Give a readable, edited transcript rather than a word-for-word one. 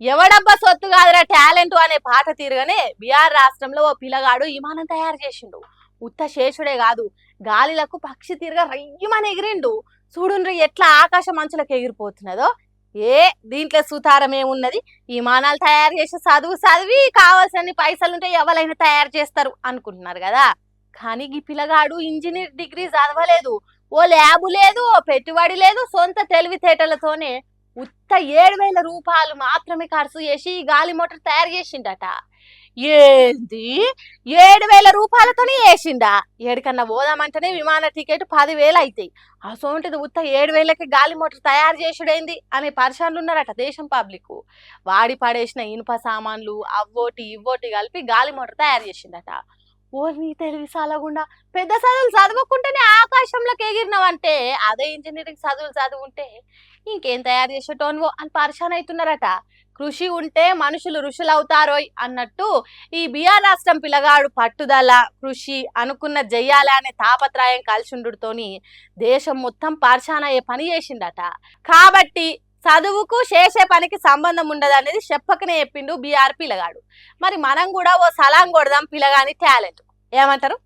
ఎవడబ్బా సొత్తు కాదురా టాలెంట్ అనే పాట తీరుగానే బీహార్ రాష్ట్రంలో ఓ పిల్లగాడు విమానం తయారు చేసిండు. ఉత్త శేషుడే కాదు, గాలిలకు పక్షి తీరుగా రయ్యమని ఎగిరిండు. చూడుండ్రి ఎట్లా ఆకాశం మంచులకు ఎగిరిపోతున్నదో. ఏ దీంట్లో సుతారం ఏమున్నది? విమానాలు తయారు చేసి చదువు చదివి కావాల్సిన పైసలుంటే ఎవరైనా తయారు చేస్తారు అనుకుంటున్నారు కదా. కానీ ఈ పిల్లగాడు ఇంజనీర్ డిగ్రీ చదవలేదు, ఓ ల్యాబు లేదు, ఓ పెట్టుబడి లేదు, సొంత తెలివితేటలతోనే ఉత్త 7,000 రూపాయలు మాత్రమే ఖర్చు చేసి ఈ గాలి మోటార్ తయారు చేసిండట. ఏంది 7,000 రూపాయలతోనే వేసిండా? ఏడికన్నా పోదామంటేనే విమాన టికెట్ 10,000 అవుతాయి. అసోంటిది ఉత్త 7,000కి గాలి మోటార్ తయారు చేసుడేంది అనే పరిశాన్లు ఉన్నారట దేశం పబ్లిక్. వాడి పడేసిన ఇనుప సామాన్లు అవ్వోటి ఇవ్వోటి కలిపి గాలి మోటార్ తయారు చేసిండట. ఓ నీ తెలివి సాలగుండా, పెద్ద చదువులు చదవకుంటేనే ఆకాశంలోకి ఎగిరినవంటే అదే ఇంజనీరింగ్ చదువులు చదువుంటే ఇంకేం తయారు చేసేటోన్వో అని పరిశాన్ అవుతున్నారట. కృషి ఉంటే మనుషులు ఋషులు అవుతారోయ్ అన్నట్టు ఈ బీహార్ రాష్ట్రం పిల్లగాడు పట్టుదల కృషి అనుకున్న జయ్యాలి అనే తాపత్రయం కలిసిండుతోని దేశం మొత్తం పరిశాన్ అయ్యే పని చేసిండట. కాబట్టి చదువుకు చేసే పనికి సంబంధం ఉండదు అనేది చెప్పకనే చెప్పిండు బీఆర్ పిల్లగాడు. మరి మనం కూడా ఓ సలాం కొడదాం పిల్లగాని టాలెంట్. ఏమంటారు?